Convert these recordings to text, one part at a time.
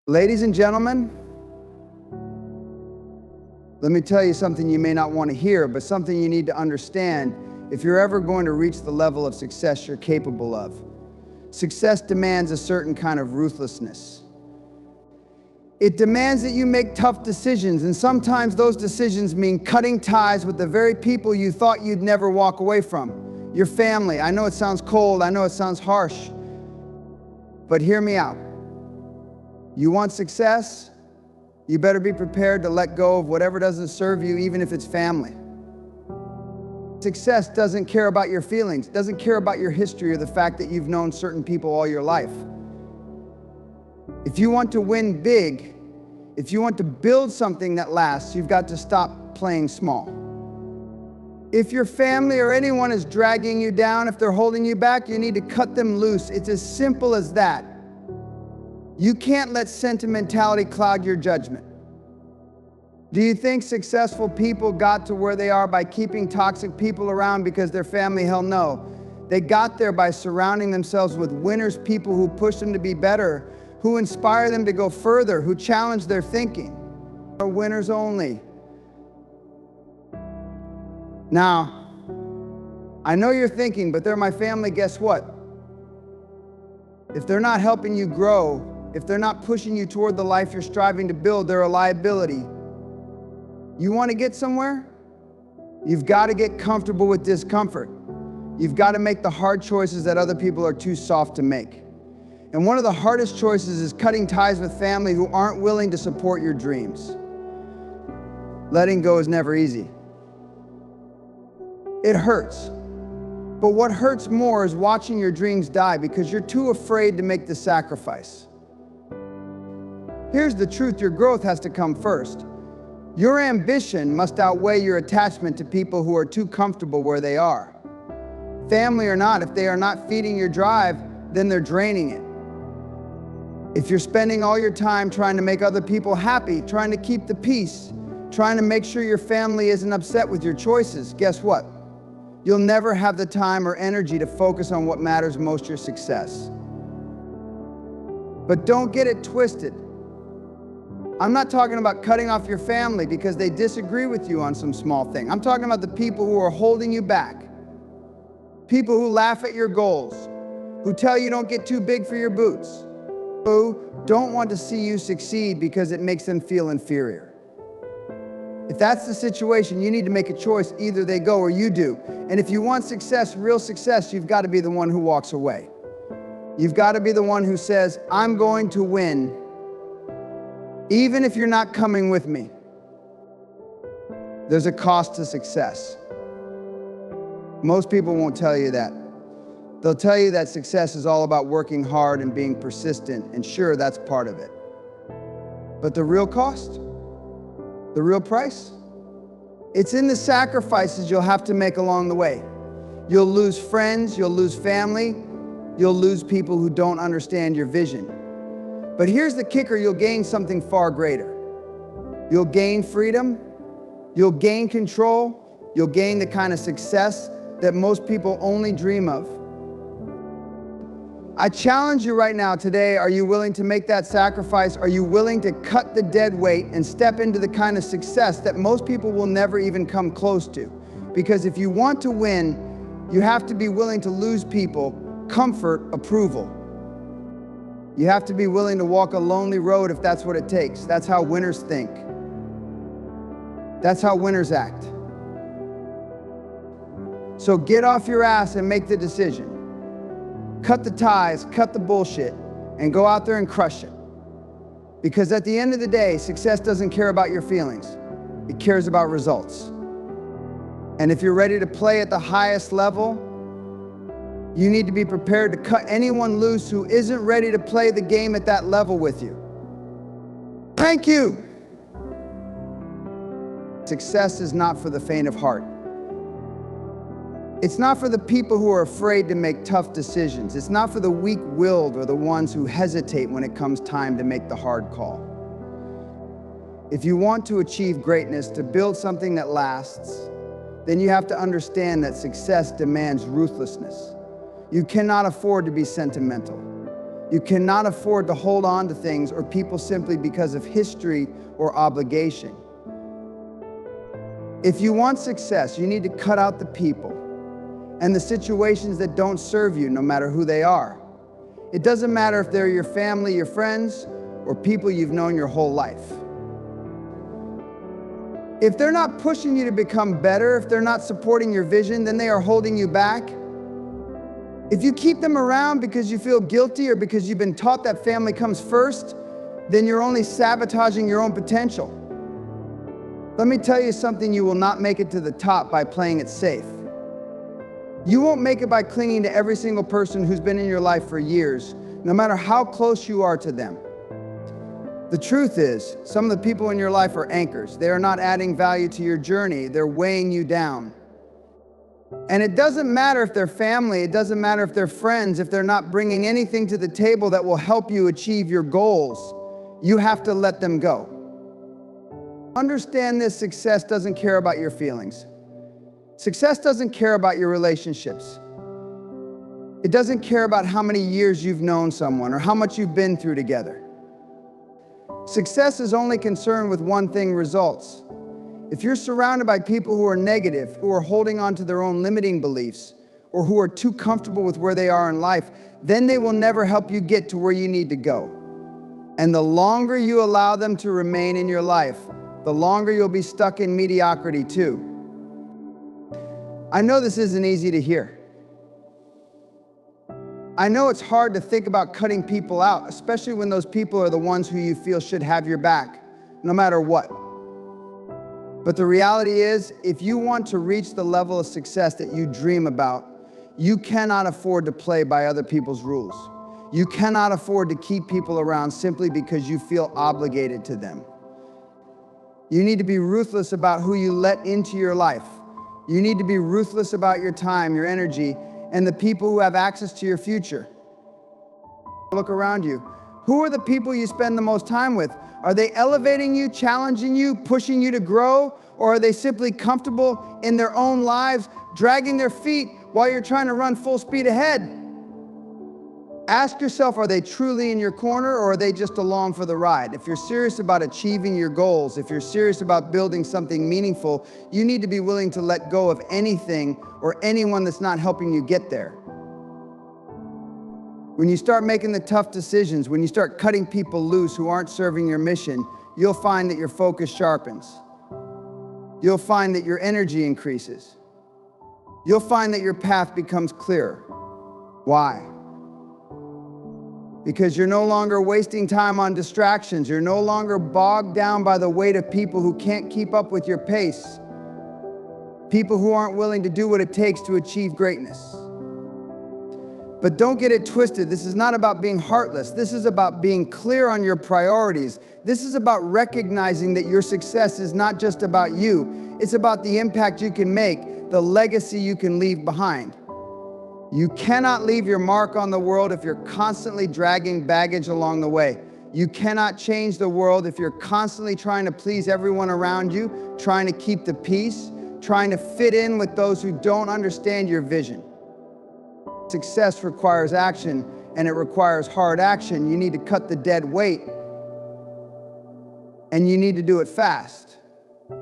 Ladies and gentlemen, let me tell you something you may not want to hear, but something you need to understand if you're ever going to reach the level of success you're capable of. Success demands a certain kind of ruthlessness. It demands that you make tough decisions, and sometimes those decisions mean cutting ties with the very people you thought you'd never walk away from. Your family. I know it sounds cold, I know it sounds harsh, but hear me out. You want success? You better be prepared to let go of whatever doesn't serve you, even if it's family. Success doesn't care about your feelings, doesn't care about your history or the fact that you've known certain people all your life. If you want to win big, if you want to build something that lasts, you've got to stop playing small. If your family or anyone is dragging you down, if they're holding you back, you need to cut them loose. It's as simple as that. You can't let sentimentality cloud your judgment. Do you think successful people got to where they are by keeping toxic people around because their family? Hell no. They got there by surrounding themselves with winners, people who push them to be better, who inspire them to go further, who challenge their thinking. Are winners only. Now, I know you're thinking, but they're my family, guess what? If they're not helping you grow, if they're not pushing you toward the life you're striving to build, they're a liability. You want to get somewhere? You've got to get comfortable with discomfort. You've got to make the hard choices that other people are too soft to make. And one of the hardest choices is cutting ties with family who aren't willing to support your dreams. Letting go is never easy. It hurts. But what hurts more is watching your dreams die because you're too afraid to make the sacrifice. Here's the truth, your growth has to come first. Your ambition must outweigh your attachment to people who are too comfortable where they are. Family or not, if they are not feeding your drive, then they're draining it. If you're spending all your time trying to make other people happy, trying to keep the peace, trying to make sure your family isn't upset with your choices, guess what? You'll never have the time or energy to focus on what matters most, your success. But don't get it twisted. I'm not talking about cutting off your family because they disagree with you on some small thing. I'm talking about the people who are holding you back. People who laugh at your goals, who tell you don't get too big for your boots, who don't want to see you succeed because it makes them feel inferior. If that's the situation, you need to make a choice. Either they go or you do. And if you want success, real success, you've got to be the one who walks away. You've got to be the one who says, I'm going to win, even if you're not coming with me. There's a cost to success. Most people won't tell you that. They'll tell you that success is all about working hard and being persistent, and sure, that's part of it. But the real cost? The real price? It's in the sacrifices you'll have to make along the way. You'll lose friends, you'll lose family, you'll lose people who don't understand your vision. But here's the kicker, you'll gain something far greater. You'll gain freedom, you'll gain control, you'll gain the kind of success that most people only dream of. I challenge you right now today, are you willing to make that sacrifice? Are you willing to cut the dead weight and step into the kind of success that most people will never even come close to? Because if you want to win, you have to be willing to lose people, comfort, approval. You have to be willing to walk a lonely road if that's what it takes. That's how winners think. That's how winners act. So get off your ass and make the decision. Cut the ties, cut the bullshit, and go out there and crush it. Because at the end of the day, success doesn't care about your feelings. It cares about results. And if you're ready to play at the highest level, you need to be prepared to cut anyone loose who isn't ready to play the game at that level with you. Thank you. Success is not for the faint of heart. It's not for the people who are afraid to make tough decisions. It's not for the weak-willed or the ones who hesitate when it comes time to make the hard call. If you want to achieve greatness, to build something that lasts, then you have to understand that success demands ruthlessness. You cannot afford to be sentimental. You cannot afford to hold on to things or people simply because of history or obligation. If you want success, you need to cut out the people and the situations that don't serve you, no matter who they are. It doesn't matter if they're your family, your friends, or people you've known your whole life. If they're not pushing you to become better, if they're not supporting your vision, then they are holding you back. If you keep them around because you feel guilty or because you've been taught that family comes first, then you're only sabotaging your own potential. Let me tell you something, you will not make it to the top by playing it safe. You won't make it by clinging to every single person who's been in your life for years, no matter how close you are to them. The truth is, some of the people in your life are anchors. They are not adding value to your journey. They're weighing you down. And it doesn't matter if they're family, it doesn't matter if they're friends, if they're not bringing anything to the table that will help you achieve your goals, you have to let them go. Understand this: success doesn't care about your feelings. Success doesn't care about your relationships. It doesn't care about how many years you've known someone or how much you've been through together. Success is only concerned with one thing: results. If you're surrounded by people who are negative, who are holding on to their own limiting beliefs, or who are too comfortable with where they are in life, then they will never help you get to where you need to go. And the longer you allow them to remain in your life, the longer you'll be stuck in mediocrity too. I know this isn't easy to hear. I know it's hard to think about cutting people out, especially when those people are the ones who you feel should have your back, no matter what. But the reality is, if you want to reach the level of success that you dream about, you cannot afford to play by other people's rules. You cannot afford to keep people around simply because you feel obligated to them. You need to be ruthless about who you let into your life. You need to be ruthless about your time, your energy, and the people who have access to your future. Look around you. Who are the people you spend the most time with? Are they elevating you, challenging you, pushing you to grow? Or are they simply comfortable in their own lives, dragging their feet while you're trying to run full speed ahead? Ask yourself, are they truly in your corner, or are they just along for the ride? If you're serious about achieving your goals, if you're serious about building something meaningful, you need to be willing to let go of anything or anyone that's not helping you get there. When you start making the tough decisions, when you start cutting people loose who aren't serving your mission, you'll find that your focus sharpens. You'll find that your energy increases. You'll find that your path becomes clearer. Why? Because you're no longer wasting time on distractions. You're no longer bogged down by the weight of people who can't keep up with your pace. People who aren't willing to do what it takes to achieve greatness. But don't get it twisted. This is not about being heartless. This is about being clear on your priorities. This is about recognizing that your success is not just about you. It's about the impact you can make, the legacy you can leave behind. You cannot leave your mark on the world if you're constantly dragging baggage along the way. You cannot change the world if you're constantly trying to please everyone around you, trying to keep the peace, trying to fit in with those who don't understand your vision. Success requires action, and it requires hard action. You need to cut the dead weight, and you need to do it fast.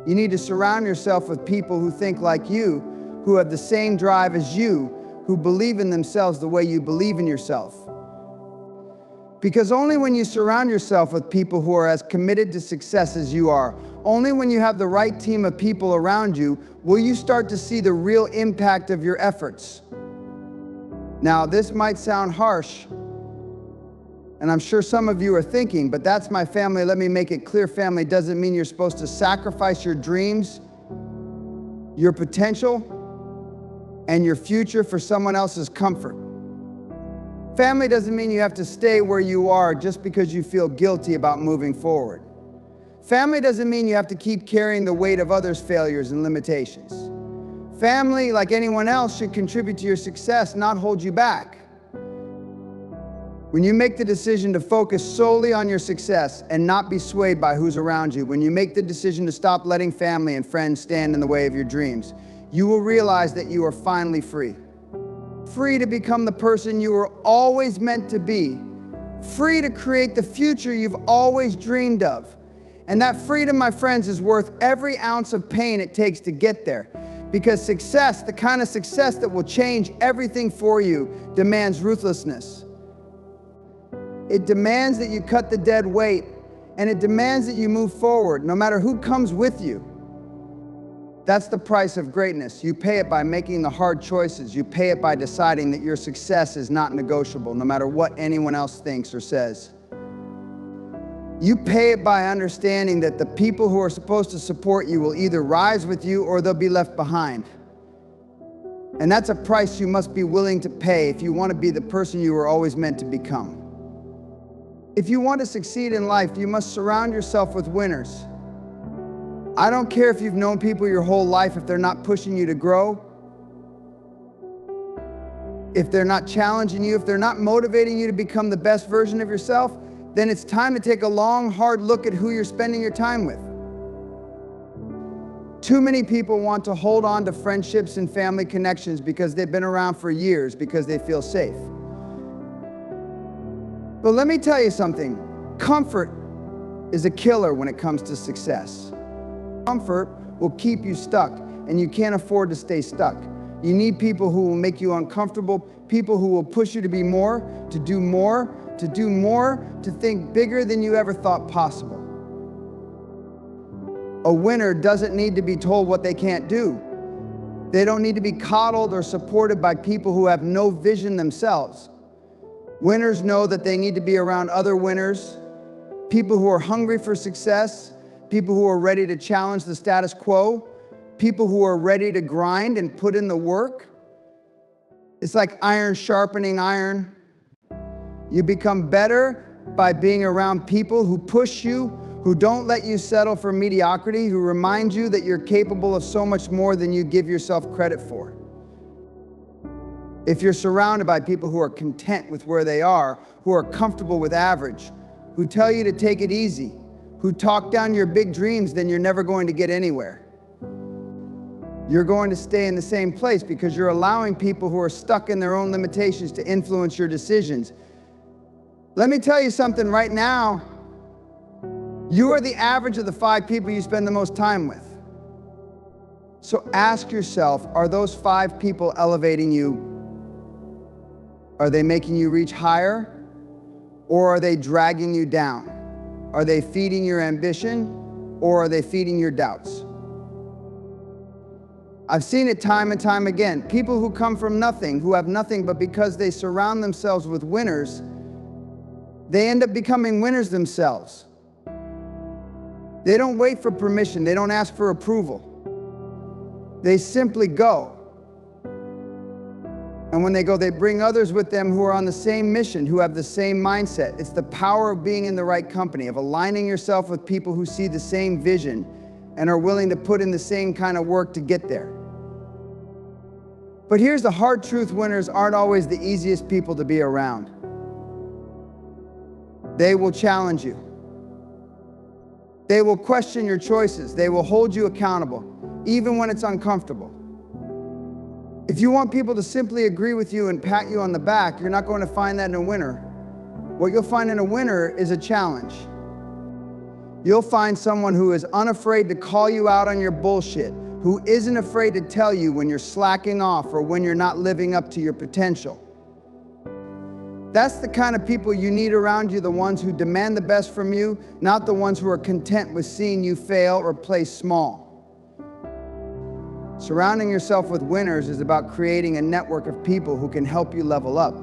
You need to surround yourself with people who think like you, who have the same drive as you, who believe in themselves the way you believe in yourself. Because only when you surround yourself with people who are as committed to success as you are, only when you have the right team of people around you, will you start to see the real impact of your efforts. Now, this might sound harsh, and I'm sure some of you are thinking, but that's my family. Let me make it clear, family doesn't mean you're supposed to sacrifice your dreams, your potential, and your future for someone else's comfort. Family doesn't mean you have to stay where you are just because you feel guilty about moving forward. Family doesn't mean you have to keep carrying the weight of others' failures and limitations. Family, like anyone else, should contribute to your success, not hold you back. When you make the decision to focus solely on your success and not be swayed by who's around you, when you make the decision to stop letting family and friends stand in the way of your dreams, you will realize that you are finally free. Free to become the person you were always meant to be, free to create the future you've always dreamed of. And that freedom, my friends, is worth every ounce of pain it takes to get there. Because success, the kind of success that will change everything for you, demands ruthlessness. It demands that you cut the dead weight, and it demands that you move forward, no matter who comes with you. That's the price of greatness. You pay it by making the hard choices. You pay it by deciding that your success is not negotiable, no matter what anyone else thinks or says. You pay it by understanding that the people who are supposed to support you will either rise with you or they'll be left behind. And that's a price you must be willing to pay if you want to be the person you were always meant to become. If you want to succeed in life, you must surround yourself with winners. I don't care if you've known people your whole life, if they're not pushing you to grow, if they're not challenging you, if they're not motivating you to become the best version of yourself, then it's time to take a long, hard look at who you're spending your time with. Too many people want to hold on to friendships and family connections because they've been around for years, because they feel safe. But let me tell you something. Comfort is a killer when it comes to success. Comfort will keep you stuck, and you can't afford to stay stuck. You need people who will make you uncomfortable, people who will push you to be more, to do more, to do more, to think bigger than you ever thought possible. A winner doesn't need to be told what they can't do. They don't need to be coddled or supported by people who have no vision themselves. Winners know that they need to be around other winners, people who are hungry for success, people who are ready to challenge the status quo, people who are ready to grind and put in the work. It's like iron sharpening iron. You become better by being around people who push you, who don't let you settle for mediocrity, who remind you that you're capable of so much more than you give yourself credit for. If you're surrounded by people who are content with where they are, who are comfortable with average, who tell you to take it easy, who talk down your big dreams, then you're never going to get anywhere. You're going to stay in the same place because you're allowing people who are stuck in their own limitations to influence your decisions. Let me tell you something right now. You are the average of the 5 people you spend the most time with. So ask yourself, are those 5 people elevating you? Are they making you reach higher? Or are they dragging you down? Are they feeding your ambition? Or are they feeding your doubts? I've seen it time and time again. People who come from nothing, who have nothing, but because they surround themselves with winners, they end up becoming winners themselves. They don't wait for permission. They don't ask for approval. They simply go. And when they go, they bring others with them who are on the same mission, who have the same mindset. It's the power of being in the right company, of aligning yourself with people who see the same vision and are willing to put in the same kind of work to get there. But here's the hard truth: winners aren't always the easiest people to be around. They will challenge you. They will question your choices. They will hold you accountable, even when it's uncomfortable. If you want people to simply agree with you and pat you on the back, you're not going to find that in a winner. What you'll find in a winner is a challenge. You'll find someone who is unafraid to call you out on your bullshit, who isn't afraid to tell you when you're slacking off or when you're not living up to your potential. That's the kind of people you need around you, the ones who demand the best from you, not the ones who are content with seeing you fail or play small. Surrounding yourself with winners is about creating a network of people who can help you level up.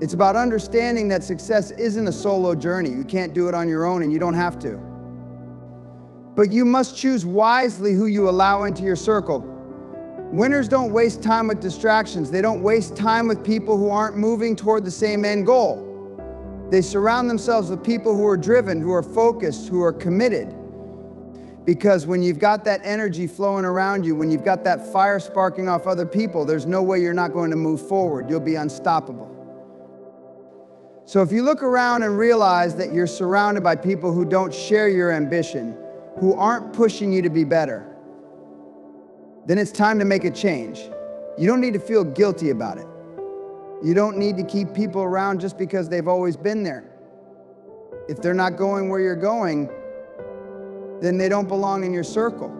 It's about understanding that success isn't a solo journey. You can't do it on your own, and you don't have to. But you must choose wisely who you allow into your circle. Winners don't waste time with distractions. They don't waste time with people who aren't moving toward the same end goal. They surround themselves with people who are driven, who are focused, who are committed. Because when you've got that energy flowing around you, when you've got that fire sparking off other people, there's no way you're not going to move forward. You'll be unstoppable. So if you look around and realize that you're surrounded by people who don't share your ambition, who aren't pushing you to be better, then it's time to make a change. You don't need to feel guilty about it. You don't need to keep people around just because they've always been there. If they're not going where you're going, then they don't belong in your circle.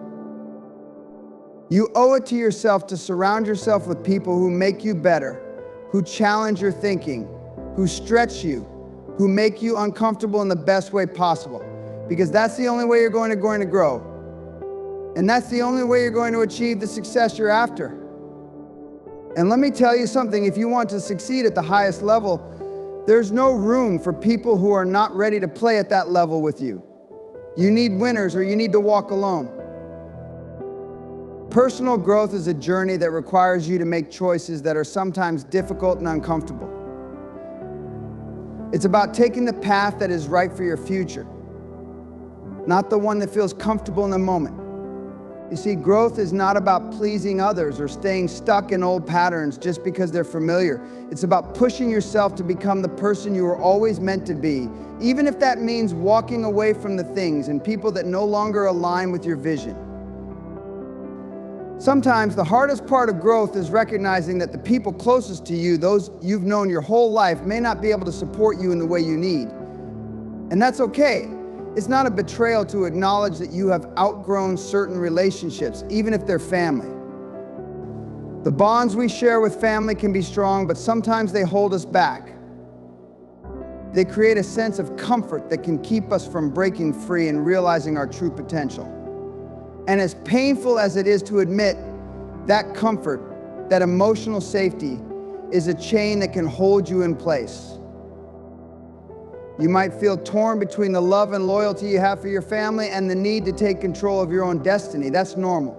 You owe it to yourself to surround yourself with people who make you better, who challenge your thinking, who stretch you, who make you uncomfortable in the best way possible. Because that's the only way you're going to grow. And that's the only way you're going to achieve the success you're after. And let me tell you something, if you want to succeed at the highest level, there's no room for people who are not ready to play at that level with you. You need winners, or you need to walk alone. Personal growth is a journey that requires you to make choices that are sometimes difficult and uncomfortable. It's about taking the path that is right for your future, not the one that feels comfortable in the moment. You see, growth is not about pleasing others or staying stuck in old patterns just because they're familiar. It's about pushing yourself to become the person you were always meant to be, even if that means walking away from the things and people that no longer align with your vision. Sometimes the hardest part of growth is recognizing that the people closest to you, those you've known your whole life, may not be able to support you in the way you need. And that's okay. It's not a betrayal to acknowledge that you have outgrown certain relationships, even if they're family. The bonds we share with family can be strong, but sometimes they hold us back. They create a sense of comfort that can keep us from breaking free and realizing our true potential. And as painful as it is to admit, that comfort, that emotional safety, is a chain that can hold you in place. You might feel torn between the love and loyalty you have for your family and the need to take control of your own destiny. That's normal.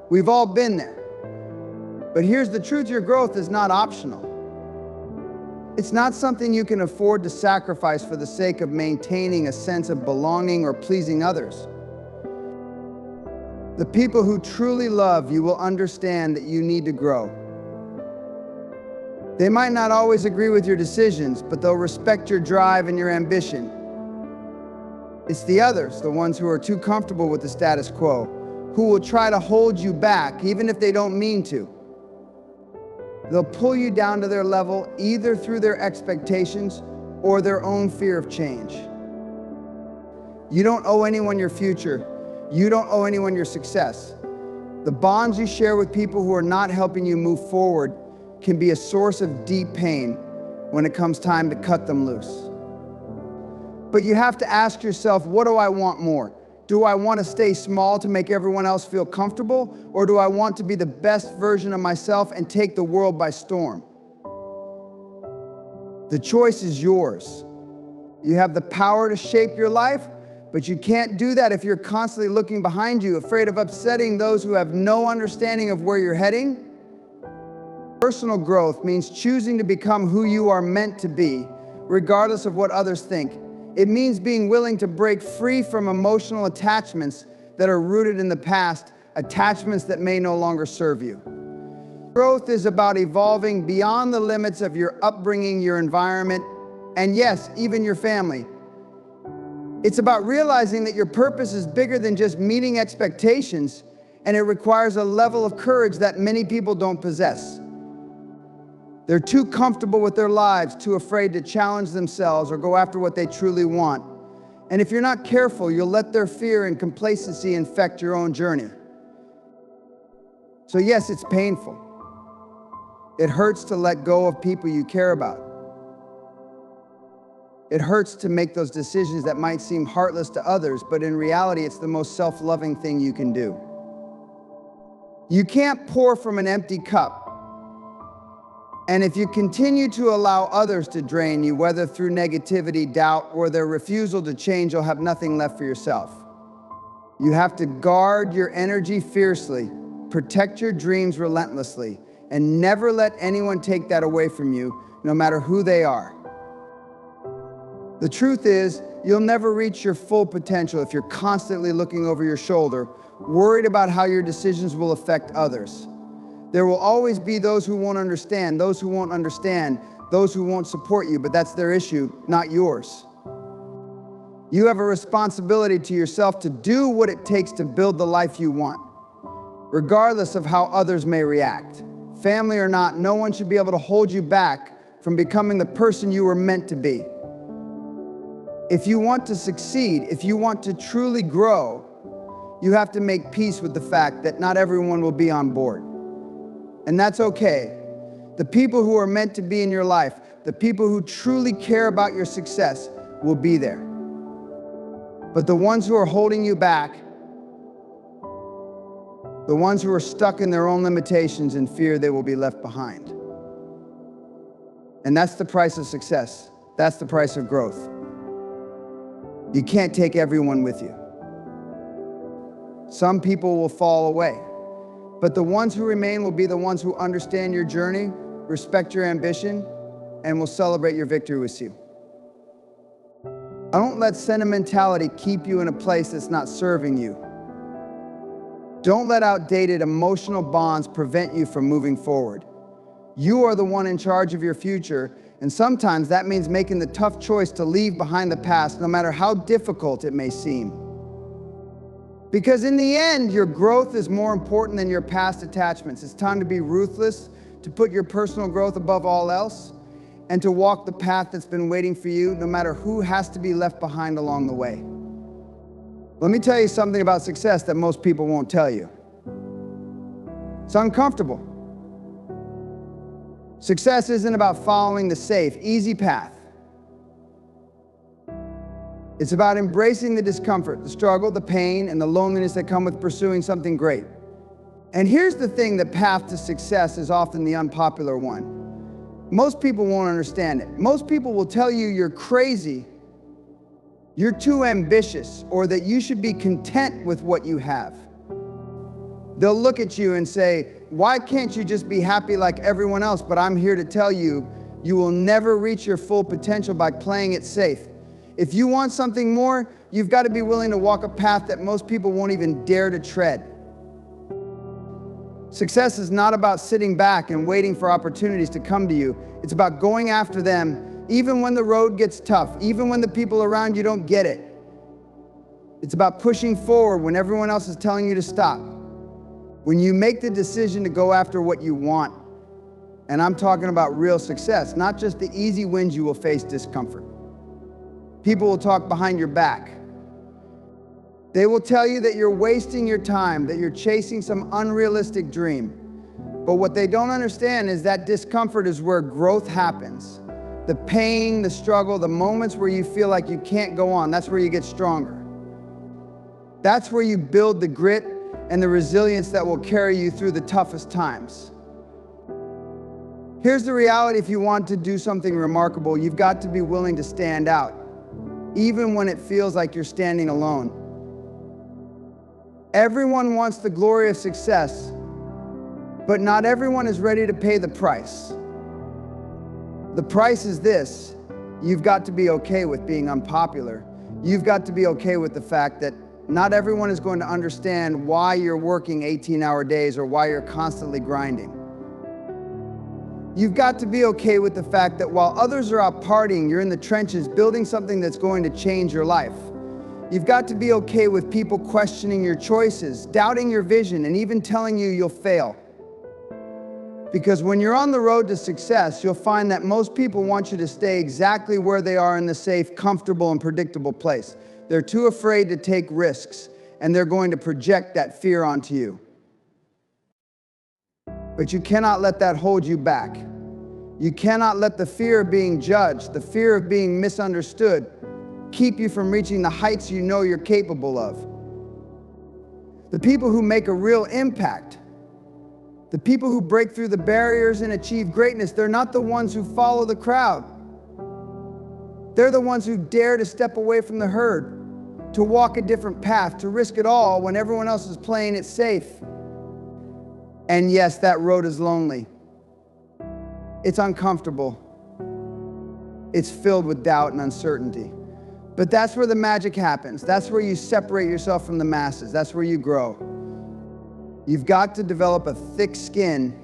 We've all been there. But here's the truth, your growth is not optional. It's not something you can afford to sacrifice for the sake of maintaining a sense of belonging or pleasing others. The people who truly love you will understand that you need to grow. They might not always agree with your decisions, but they'll respect your drive and your ambition. It's the others, the ones who are too comfortable with the status quo, who will try to hold you back, even if they don't mean to. They'll pull you down to their level, either through their expectations or their own fear of change. You don't owe anyone your future. You don't owe anyone your success. The bonds you share with people who are not helping you move forward can be a source of deep pain when it comes time to cut them loose. But you have to ask yourself, what do I want more? Do I want to stay small to make everyone else feel comfortable? Or do I want to be the best version of myself and take the world by storm? The choice is yours. You have the power to shape your life, but you can't do that if you're constantly looking behind you, afraid of upsetting those who have no understanding of where you're heading. Personal growth means choosing to become who you are meant to be, regardless of what others think. It means being willing to break free from emotional attachments that are rooted in the past, attachments that may no longer serve you. Growth is about evolving beyond the limits of your upbringing, your environment, and yes, even your family. It's about realizing that your purpose is bigger than just meeting expectations, and it requires a level of courage that many people don't possess. They're too comfortable with their lives, too afraid to challenge themselves or go after what they truly want. And if you're not careful, you'll let their fear and complacency infect your own journey. So yes, it's painful. It hurts to let go of people you care about. It hurts to make those decisions that might seem heartless to others, but in reality, it's the most self-loving thing you can do. You can't pour from an empty cup. And if you continue to allow others to drain you, whether through negativity, doubt, or their refusal to change, you'll have nothing left for yourself. You have to guard your energy fiercely, protect your dreams relentlessly, and never let anyone take that away from you, no matter who they are. The truth is, you'll never reach your full potential if you're constantly looking over your shoulder, worried about how your decisions will affect others. There will always be those who won't understand, those who won't understand, those who won't support you, but that's their issue, not yours. You have a responsibility to yourself to do what it takes to build the life you want, regardless of how others may react. Family or not, no one should be able to hold you back from becoming the person you were meant to be. If you want to succeed, if you want to truly grow, you have to make peace with the fact that not everyone will be on board. And that's okay. The people who are meant to be in your life, the people who truly care about your success, will be there. But the ones who are holding you back, the ones who are stuck in their own limitations and fear they will be left behind. And that's the price of success. That's the price of growth. You can't take everyone with you. Some people will fall away, but the ones who remain will be the ones who understand your journey, respect your ambition, and will celebrate your victory with you. Don't let sentimentality keep you in a place that's not serving you. Don't let outdated emotional bonds prevent you from moving forward. You are the one in charge of your future, and sometimes that means making the tough choice to leave behind the past, no matter how difficult it may seem. Because in the end, your growth is more important than your past attachments. It's time to be ruthless, to put your personal growth above all else, and to walk the path that's been waiting for you, no matter who has to be left behind along the way. Let me tell you something about success that most people won't tell you. It's uncomfortable. Success isn't about following the safe, easy path. It's about embracing the discomfort, the struggle, the pain, and the loneliness that come with pursuing something great. And here's the thing, the path to success is often the unpopular one. Most people won't understand it. Most people will tell you you're crazy, you're too ambitious, or that you should be content with what you have. They'll look at you and say, why can't you just be happy like everyone else? But I'm here to tell you, you will never reach your full potential by playing it safe. If you want something more, you've got to be willing to walk a path that most people won't even dare to tread. Success is not about sitting back and waiting for opportunities to come to you. It's about going after them, even when the road gets tough, even when the people around you don't get it. It's about pushing forward when everyone else is telling you to stop. When you make the decision to go after what you want, and I'm talking about real success, not just the easy wins, you will face discomfort. People will talk behind your back. They will tell you that you're wasting your time, that you're chasing some unrealistic dream. But what they don't understand is that discomfort is where growth happens. The pain, the struggle, the moments where you feel like you can't go on, that's where you get stronger. That's where you build the grit and the resilience that will carry you through the toughest times. Here's the reality: if you want to do something remarkable, you've got to be willing to stand out, even when it feels like you're standing alone. Everyone wants the glory of success, but not everyone is ready to pay the price. The price is this: you've got to be okay with being unpopular. You've got to be okay with the fact that not everyone is going to understand why you're working 18-hour days or why you're constantly grinding. You've got to be okay with the fact that while others are out partying, you're in the trenches building something that's going to change your life. You've got to be okay with people questioning your choices, doubting your vision, and even telling you you'll fail. Because when you're on the road to success, you'll find that most people want you to stay exactly where they are in the safe, comfortable, and predictable place. They're too afraid to take risks, and they're going to project that fear onto you. But you cannot let that hold you back. You cannot let the fear of being judged, the fear of being misunderstood, keep you from reaching the heights you know you're capable of. The people who make a real impact, the people who break through the barriers and achieve greatness, they're not the ones who follow the crowd. They're the ones who dare to step away from the herd, to walk a different path, to risk it all when everyone else is playing it safe. And yes, that road is lonely. It's uncomfortable. It's filled with doubt and uncertainty. But that's where the magic happens. That's where you separate yourself from the masses. That's where you grow. You've got to develop a thick skin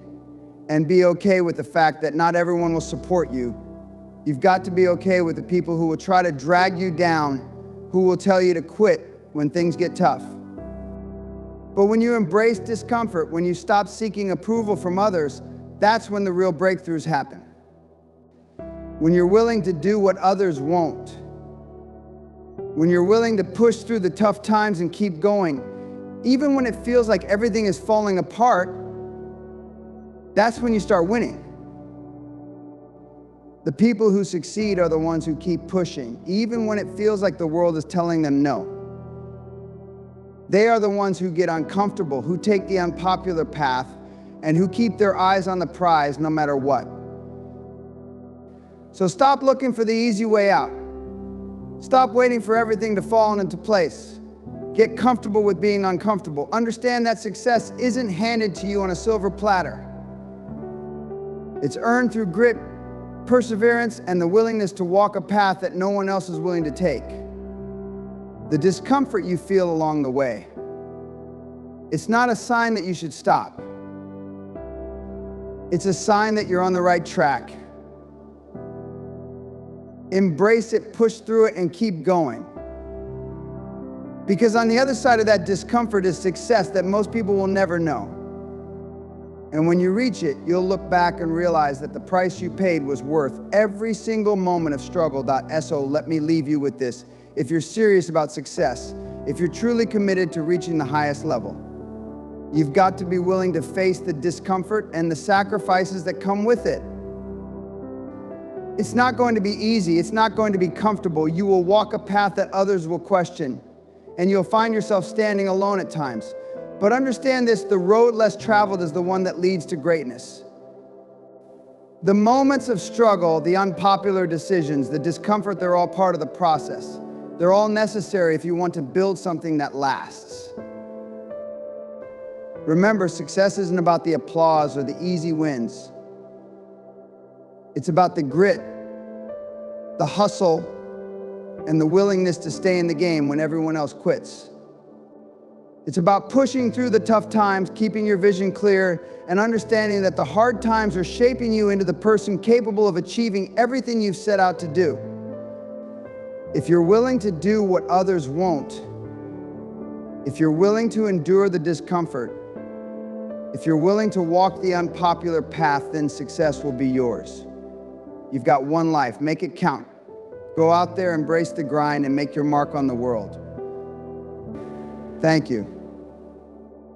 and be okay with the fact that not everyone will support you. You've got to be okay with the people who will try to drag you down, who will tell you to quit when things get tough. But when you embrace discomfort, when you stop seeking approval from others, that's when the real breakthroughs happen. when you're willing to do what others won't, when you're willing to push through the tough times and keep going, even when it feels like everything is falling apart, that's when you start winning. The people who succeed are the ones who keep pushing, even when it feels like the world is telling them no. They are the ones who get uncomfortable, who take the unpopular path, and who keep their eyes on the prize no matter what. So stop looking for the easy way out. Stop waiting for everything to fall into place. Get comfortable with being uncomfortable. Understand that success isn't handed to you on a silver platter. It's earned through grit, perseverance, and the willingness to walk a path that no one else is willing to take. The discomfort you feel along the way, it's not a sign that you should stop. It's a sign that you're on the right track. Embrace it, push through it, and keep going. Because on the other side of that discomfort is success that most people will never know. And when you reach it, you'll look back and realize that the price you paid was worth every single moment of struggle. So let me leave you with this. If you're serious about success, if you're truly committed to reaching the highest level, you've got to be willing to face the discomfort and the sacrifices that come with it. It's not going to be easy. It's not going to be comfortable. You will walk a path that others will question, and you'll find yourself standing alone at times. But understand this, the road less traveled is the one that leads to greatness. The moments of struggle, the unpopular decisions, the discomfort, they're all part of the process. They're all necessary if you want to build something that lasts. Remember, success isn't about the applause or the easy wins. It's about the grit, the hustle, and the willingness to stay in the game when everyone else quits. It's about pushing through the tough times, keeping your vision clear, and understanding that the hard times are shaping you into the person capable of achieving everything you've set out to do. If you're willing to do what others won't, if you're willing to endure the discomfort, if you're willing to walk the unpopular path, then success will be yours. You've got one life. Make it count. Go out there, embrace the grind, and make your mark on the world. Thank you.